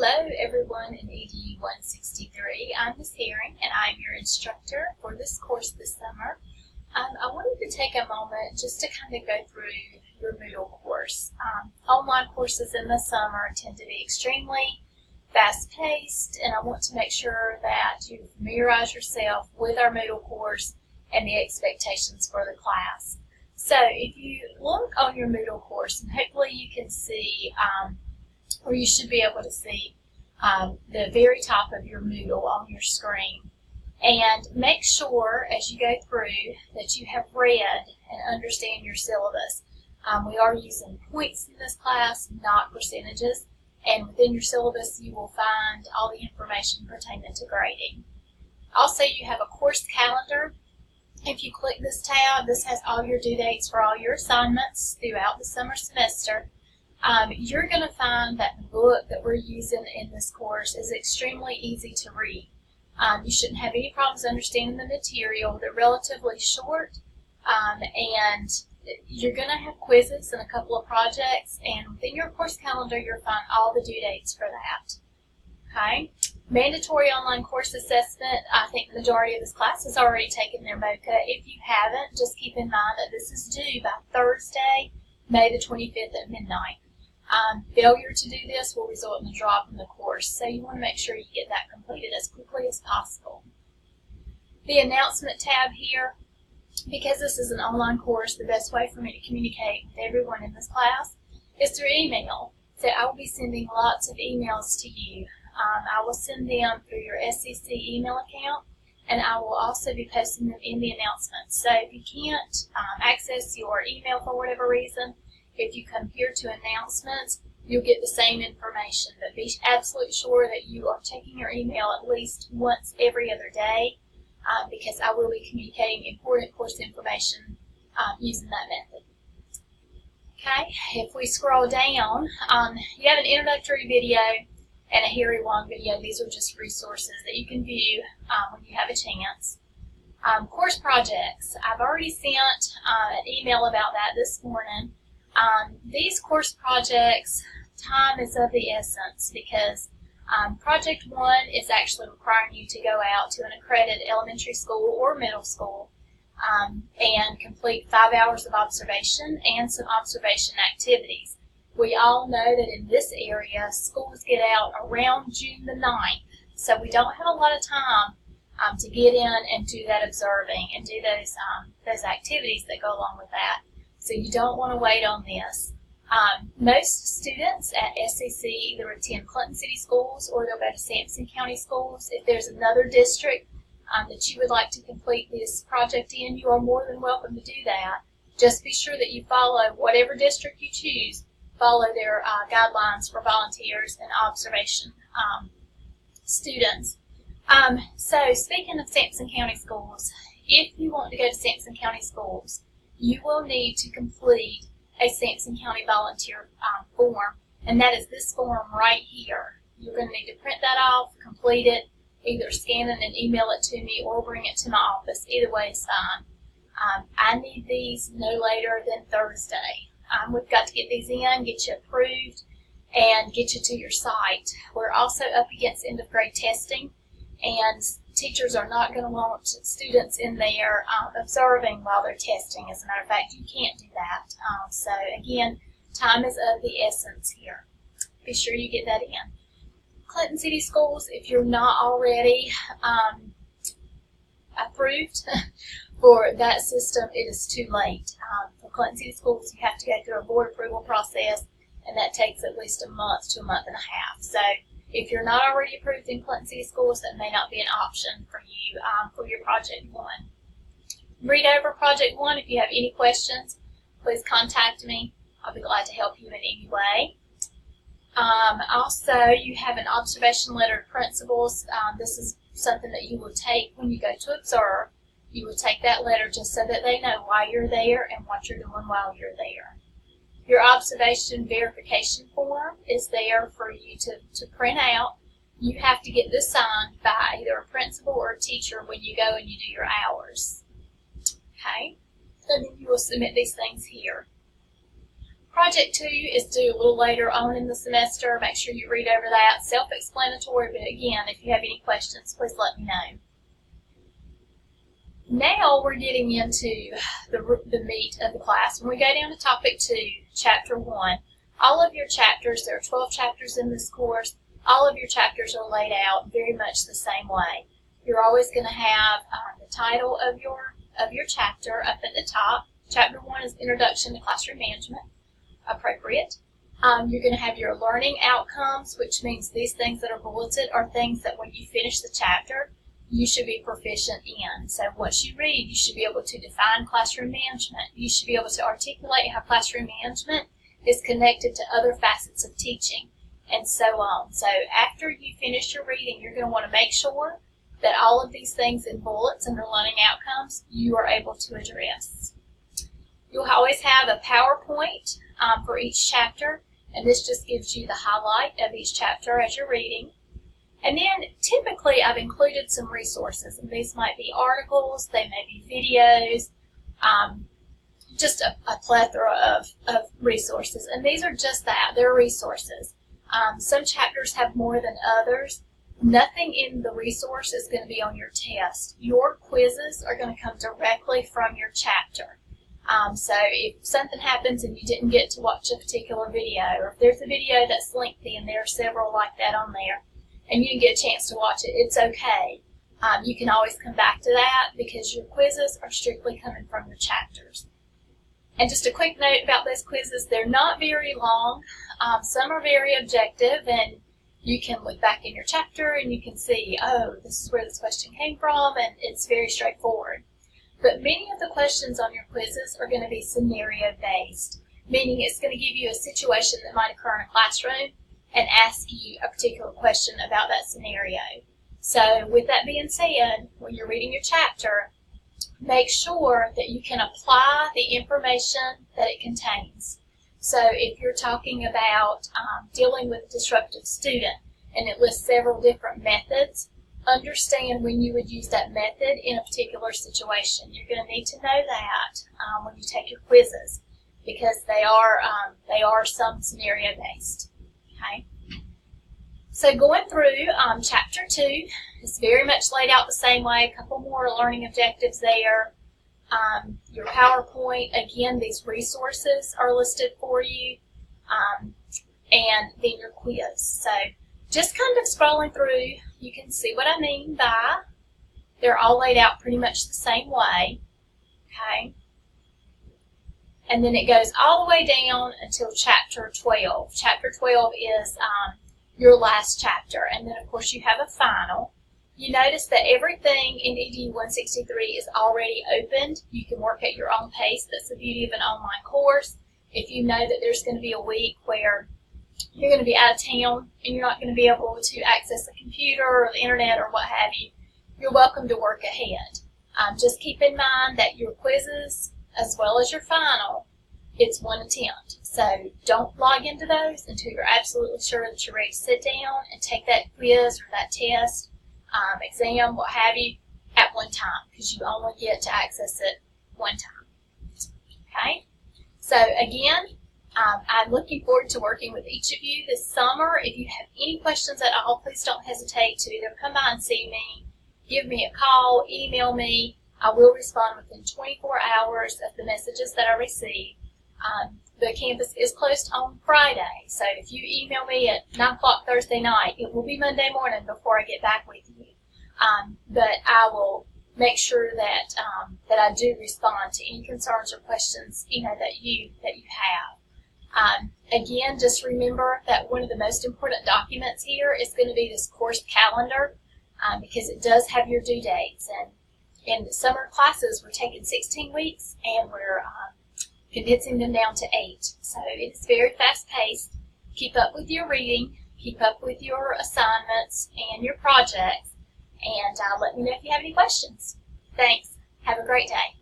Hello everyone in EDU 163. I'm Ms. Herring and I'm your instructor for this course this summer. I wanted to take a moment just to kind of go through your Moodle course. Online courses in the summer tend to be extremely fast-paced, and I want to make sure that you familiarize yourself with our Moodle course and the expectations for the class. So if you look on your Moodle course, and hopefully you can see or you should be able to see the very top of your Moodle on your screen. And make sure as you go through that you have read and understand your syllabus. We are using points in this class, not percentages, and within your syllabus you will find all the information pertaining to grading. Also, you have a course calendar. If you click this tab, this has all your due dates for all your assignments throughout the summer semester. You're going to find that the book that we're using in this course is extremely easy to read. You shouldn't have any problems understanding the material. They're relatively short, and you're going to have quizzes and a couple of projects, and within your course calendar you'll find all the due dates for that. Okay? Mandatory online course assessment. I think the majority of this class has already taken their MOCA. If you haven't, just keep in mind that this is due by Thursday, May the 25th at midnight. Failure to do this will result in a drop in the course, so you want to make sure you get that completed as quickly as possible. The announcement tab here, because this is an online course, the best way for me to communicate with everyone in this class is through email. So I will be sending lots of emails to you. I will send them through your SEC email account, and I will also be posting them in the announcements. So if you can't access your email for whatever reason, if you come here to announcements, you'll get the same information. But be absolutely sure that you are checking your email at least once every other day, because I will be communicating important course information using that method. Okay, if we scroll down, you have an introductory video and a Harry Wong video. These are just resources that you can view when you have a chance. Course projects. I've already sent an email about that this morning. These course projects, time is of the essence because Project 1 is actually requiring you to go out to an accredited elementary school or middle school and complete 5 hours of observation and some observation activities. We all know that in this area, schools get out around June the 9th, so we don't have a lot of time to get in and do that observing and do those activities that go along with that. So you don't want to wait on this. Most students at SEC either attend Clinton City Schools or they'll go to Sampson County Schools. If there's another district that you would like to complete this project in, you are more than welcome to do that. Just be sure that you follow whatever district you choose, follow their guidelines for volunteers and observation students. So speaking of Sampson County Schools, if you want to go to Sampson County Schools, you will need to complete a Sampson County volunteer form, and that is this form right here. You're going to need to print that off, complete it, either scan it and email it to me or bring it to my office. Either way is fine. I need these no later than Thursday. We've got to get these in, get you approved, and get you to your site. We're also up against end of grade testing, and teachers are not going to want students in there observing while they're testing. As a matter of fact, you can't do that. So again, time is of the essence here. Be sure you get that in. Clinton City Schools, if you're not already approved for that system, it is too late. For Clinton City Schools, you have to go through a board approval process, and that takes at least a month to a month and a half. So if you're not already approved in Clinton City Schools, that may not be an option for you for your Project 1. Read over Project 1. If you have any questions, please contact me. I'll be glad to help you in any way. Also, you have an observation letter to principals. This is something that you will take when you go to observe. You will take that letter just so that they know why you're there and what you're doing while you're there. Your observation verification form is there for you to print out. You have to get this signed by either a principal or a teacher when you go and you do your hours. Okay? And then you will submit these things here. Project 2 is due a little later on in the semester. Make sure you read over that. Self-explanatory, but again, if you have any questions, please let me know. Now we're getting into the meat of the class. When we go down to Topic 2, Chapter 1, all of your chapters, there are 12 chapters in this course, all of your chapters are laid out very much the same way. You're always going to have the title of your chapter up at the top. Chapter 1 is Introduction to Classroom Management. Appropriate. You're going to have your learning outcomes, which means these things that are bulleted are things that when you finish the chapter, you should be proficient in. So once you read, you should be able to define classroom management. You should be able to articulate how classroom management is connected to other facets of teaching, and so on. So after you finish your reading, you're going to want to make sure that all of these things in bullets under learning outcomes you are able to address. You'll always have a PowerPoint for each chapter, and this just gives you the highlight of each chapter as you're reading. And then typically I've included some resources, and these might be articles, they may be videos, just a plethora of resources. And these are just that, they're resources. Some chapters have more than others. Nothing in the resource is going to be on your test. Your quizzes are going to come directly from your chapter. So if something happens and you didn't get to watch a particular video, or if there's a video that's lengthy, and there are several like that on there, and you didn't get a chance to watch it, it's okay. You can always come back to that because your quizzes are strictly coming from your chapters. And just a quick note about those quizzes, they're not very long. Some are very objective, and you can look back in your chapter and you can see, oh, this is where this question came from, and it's very straightforward. But many of the questions on your quizzes are going to be scenario-based, meaning it's going to give you a situation that might occur in a classroom and ask you a particular question about that scenario. So with that being said, when you're reading your chapter, make sure that you can apply the information that it contains. So if you're talking about dealing with a disruptive student and it lists several different methods, understand when you would use that method in a particular situation. You're going to need to know that when you take your quizzes, because they are some scenario based. Okay. So going through Chapter 2, it's very much laid out the same way. A couple more learning objectives there. Your PowerPoint, again, these resources are listed for you, and then your quiz. So just kind of scrolling through, you can see what I mean by they're all laid out pretty much the same way. Okay. And then it goes all the way down until Chapter 12. Chapter 12 is your last chapter, and then of course you have a final. You notice that everything in EDU 163 is already opened. You can work at your own pace. That's the beauty of an online course. If you know that there's going to be a week where you're going to be out of town and you're not going to be able to access a computer or the internet or what have you, you're welcome to work ahead. Just keep in mind that your quizzes, as well as your final, it's one attempt. So don't log into those until you're absolutely sure that you're ready to sit down and take that quiz or that test, exam, what have you, at one time, because you only get to access it one time. Okay? So again, I'm looking forward to working with each of you this summer. If you have any questions at all, please don't hesitate to either come by and see me, give me a call, email me. I will respond within 24 hours of the messages that I receive. The campus is closed on Friday, so if you email me at 9 o'clock Thursday night, it will be Monday morning before I get back with you. But I will make sure that that I do respond to any concerns or questions that you have. Again, just remember that one of the most important documents here is going to be this course calendar, because it does have your due dates. And in the summer classes, we're taking 16 weeks, and we're condensing them down to 8. So it's very fast-paced. Keep up with your reading, keep up with your assignments and your projects, and let me know if you have any questions. Thanks. Have a great day.